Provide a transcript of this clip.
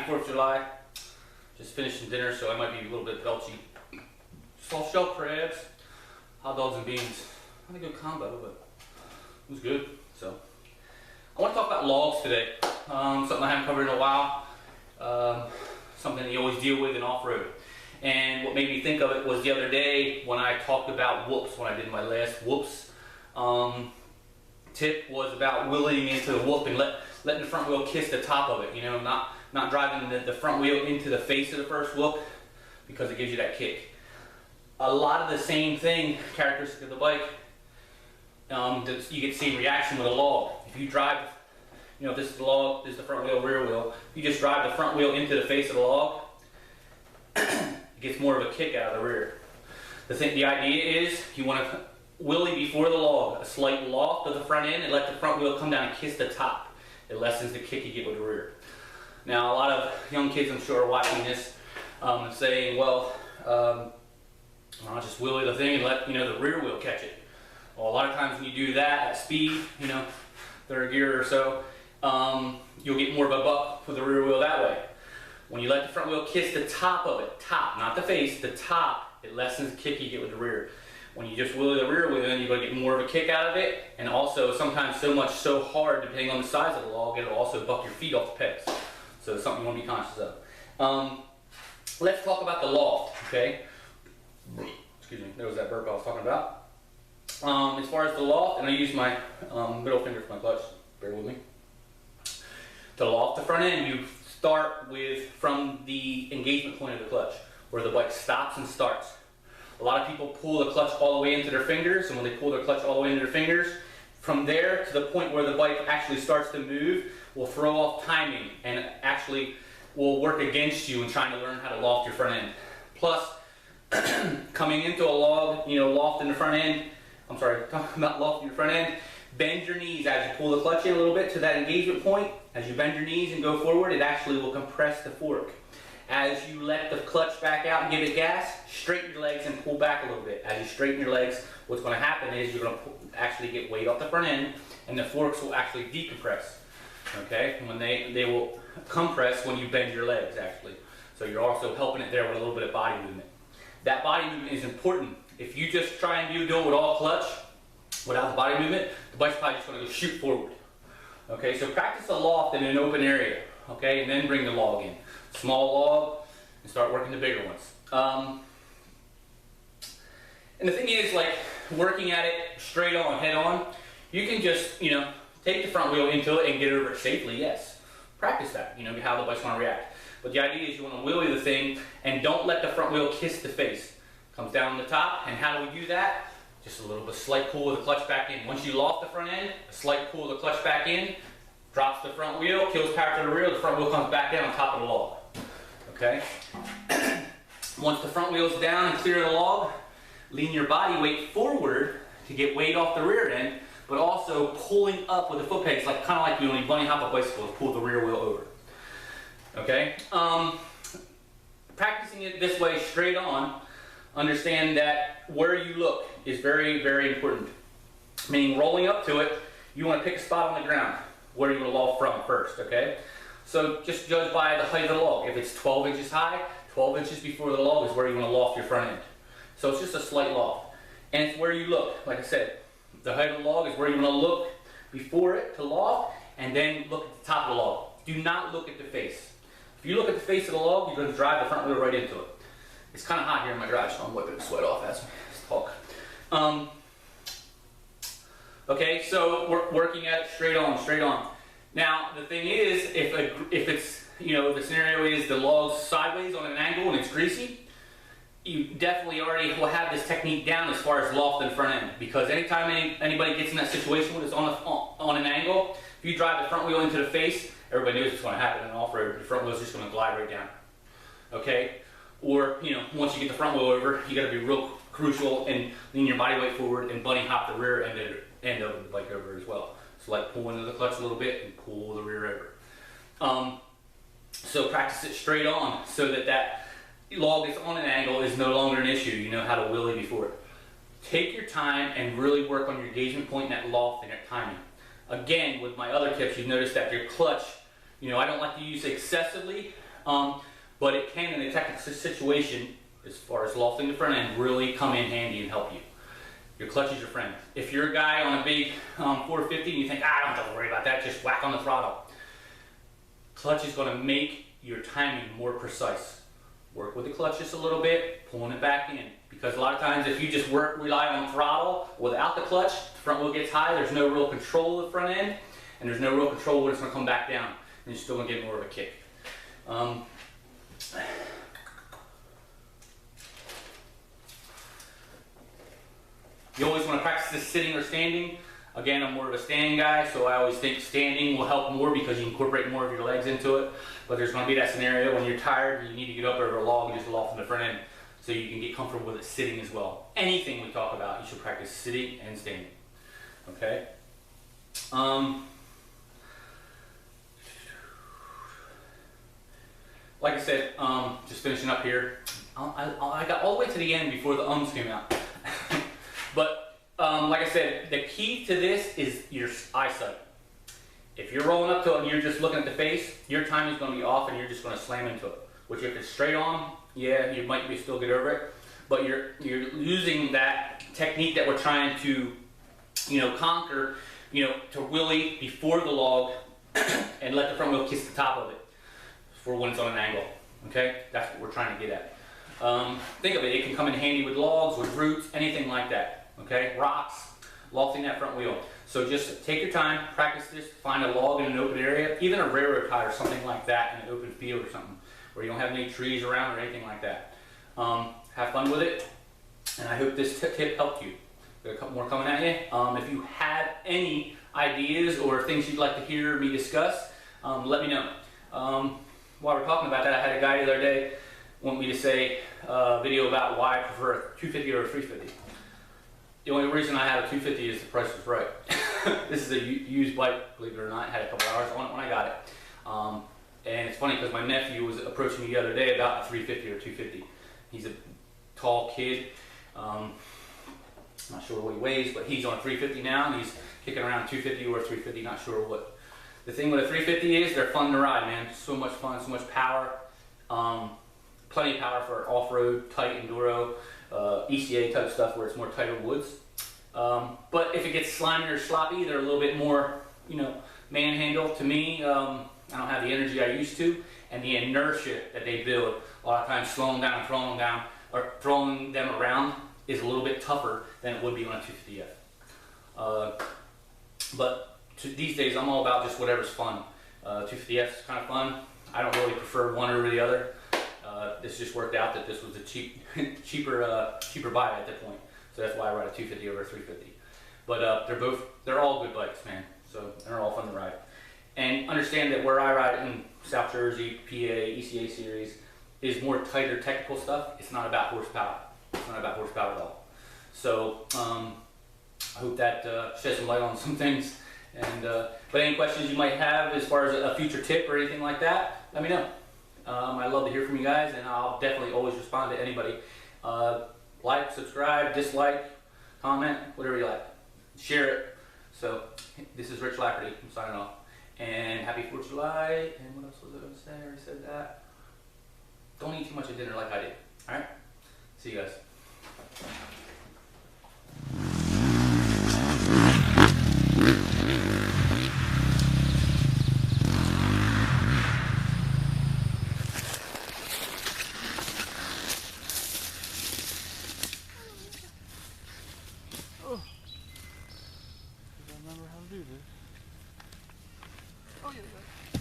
Happy 4th of July. Just finished some dinner, so I might be a little bit belchy. Soft shell crabs, hot dogs and beans. Not a good combo, but it was good. So I want to talk about logs today. Something I haven't covered in a while. Something that you always deal with in off-road. And what made me think of it was the other day when I talked about whoops, when I did my last whoops. Tip was about wheeling into the whoop and letting the front wheel kiss the top of it, you know, not driving the front wheel into the face of the first whoop, because it gives you that kick. A lot of the same thing, characteristic of the bike, you get the same reaction with a log. If you drive, you know, if this is the log, this is the front wheel, rear wheel, if you just drive the front wheel into the face of the log, it gets more of a kick out of the rear. The idea is you want to wheelie before the log, a slight loft of the front end, and let the front wheel come down and kiss the top. It lessens the kick you get with the rear. Now, a lot of young kids, I'm sure, are watching this saying, well, I'll just wheelie the thing and let the rear wheel catch it. Well, a lot of times when you do that at speed, third gear or so, you'll get more of a buck with the rear wheel that way. When you let the front wheel kiss the top of it, top, not the face, the top, it lessens the kick you get with the rear. When you just wheelie the rear wheel, then you're going to get more of a kick out of it, and also sometimes so hard, depending on the size of the log, it'll also buck your feet off the pegs. So it's something you want to be conscious of. Let's talk about the loft, okay? Excuse me, there was that burp I was talking about. As far as the loft, and I use my middle finger for my clutch, bear with me. To loft the front end, you start from the engagement point of the clutch, where the bike stops and starts. A lot of people pull the clutch all the way into their fingers, and when they pull their clutch all the way into their fingers, from there to the point where the bike actually starts to move, will throw off timing and actually will work against you in trying to learn how to loft your front end. Plus, coming into a log, loft in the front end, I'm sorry, talking about lofting your front end, bend your knees as you pull the clutch in a little bit to that engagement point. As you bend your knees and go forward, it actually will compress the fork. As you let the clutch back out and give it gas, straighten your legs and pull back a little bit. As you straighten your legs, what's going to happen is you're going to actually get weight off the front end, and the forks will actually decompress. Okay, when they will compress when you bend your legs, actually. So you're also helping it there with a little bit of body movement. That body movement is important. If you just try and do it with all clutch, without the body movement, the bike's probably just going to go shoot forward. Okay, so practice a loft in an open area, okay, and then bring the log in. Small log, and start working the bigger ones. And the thing is, like, working at it straight on, head on, you can just, take the front wheel into it and get over it safely, yes. Practice that, how the bike's going to react. But the idea is you want to wheelie the thing and don't let the front wheel kiss the face. Comes down the top, and how do we do that? Just a little bit slight pull of the clutch back in. Once you loft the front end, a slight pull of the clutch back in, drops the front wheel, kills power to the rear, the front wheel comes back down on top of the log. Okay? Once the front wheel's down and clear of the log, lean your body weight forward to get weight off the rear end, but also pulling up with the foot pegs, kind of like when you bunny hop a bicycle, pull the rear wheel over. Okay? Practicing it this way straight on, understand that where you look is very, very important. Meaning rolling up to it, you want to pick a spot on the ground where you want to loft from first, okay? So just judge by the height of the log. If it's 12 inches high, 12 inches before the log is where you want to loft your front end. So it's just a slight loft. And it's where you look, like I said. The height of the log is where you want to look before it to loft, and then look at the top of the log. Do not look at the face. If you look at the face of the log, you're going to drive the front wheel right into it. It's kind of hot here in my garage, so I'm wiping the sweat off as I talk. Okay, so we're working at it straight on, straight on. Now, the thing is, if it's, the scenario is the log's sideways on an angle and it's greasy, you definitely already will have this technique down as far as loft and front end. Because anytime anybody gets in that situation when it's on an angle, if you drive the front wheel into the face, everybody knows what's going to happen in off-road. The front wheel is just going to glide right down. Okay? Or, once you get the front wheel over, you got to be real crucial and lean your body weight forward and bunny hop the rear end of the bike over as well. So like pull into the clutch a little bit and pull the rear over. So practice it straight on so that log that's on an angle is no longer an issue. You know how to wheelie before it. Take your time and really work on your engagement point and that loft and that timing. Again, with my other tips, you've noticed that your clutch, I don't like to use excessively, But it can, in a technical situation, as far as lofting the front end, really come in handy and help you. Your clutch is your friend. If you're a guy on a big 450 and you think, I don't have to worry about that, just whack on the throttle. Clutch is going to make your timing more precise. Work with the clutch just a little bit, pulling it back in. Because a lot of times if you just rely on throttle without the clutch, the front wheel gets high, there's no real control of the front end, and there's no real control when it's going to come back down, and you're still going to get more of a kick. You always want to practice this sitting or standing. Again, I'm more of a standing guy, so I always think standing will help more because you incorporate more of your legs into it. But there's going to be that scenario when you're tired, you need to get up over a log and just loft in the front end so you can get comfortable with it sitting as well. Anything we talk about, you should practice sitting and standing. Okay? Like I said, just finishing up here. I got all the way to the end before the ums came out. But like I said, the key to this is your eyesight. If you're rolling up to it and you're just looking at the face, your timing is going to be off and you're just going to slam into it. Which if it's straight on, yeah, you might still get over it. But you're using that technique that we're trying to, conquer, to wheelie before the log and let the front wheel kiss the top of it for when it's on an angle. Okay, that's what we're trying to get at. Think of it, it can come in handy with logs, with roots, anything like that. Okay, rocks, lofting that front wheel. So just take your time, practice this, find a log in an open area, even a railroad tie or something like that in an open field or something, where you don't have any trees around or anything like that. Have fun with it, and I hope this tip helped you. Got a couple more coming at you. If you have any ideas or things you'd like to hear me discuss, let me know. While we're talking about that, I had a guy the other day want me to say a video about why I prefer a 250 or a 350. The only reason I have a 250 is the price was right. This is a used bike, believe it or not. I had a couple hours on it when I got it. And it's funny because my nephew was approaching me the other day about a 350 or 250. He's a tall kid. Not sure what he weighs, but he's on a 350 now, and he's kicking around 250 or 350, not sure what. The thing with a 350 is they're fun to ride, man. So much fun, so much power. Plenty of power for off-road, tight enduro, ECA type stuff where it's more tighter woods. But if it gets slimy or sloppy, they're a little bit more, manhandle. To me, I don't have the energy I used to, and the inertia that they build, a lot of times slowing down, throwing them down, or throwing them around is a little bit tougher than it would be on a 250F. But these days, I'm all about just whatever's fun. 250F is kind of fun. I don't really prefer one over the other. This just worked out that this was a cheaper buy at that point. So that's why I ride a 250 over a 350. But they're all good bikes, man. So they're all fun to ride. And understand that where I ride in South Jersey, PA, ECA series, is more tighter technical stuff. It's not about horsepower. It's not about horsepower at all. So I hope that sheds some light on some things. And but any questions you might have as far as a future tip or anything like that, let me know. I love to hear from you guys, and I'll definitely always respond to anybody. Like, subscribe, dislike, comment, whatever you like. Share it. So this is Rich Lafferty. I'm signing off. And happy 4th of July. And what else was I going to say? I already said that. Don't eat too much of dinner like I did. All right? See you guys. I remember how to do this. Oh, yeah.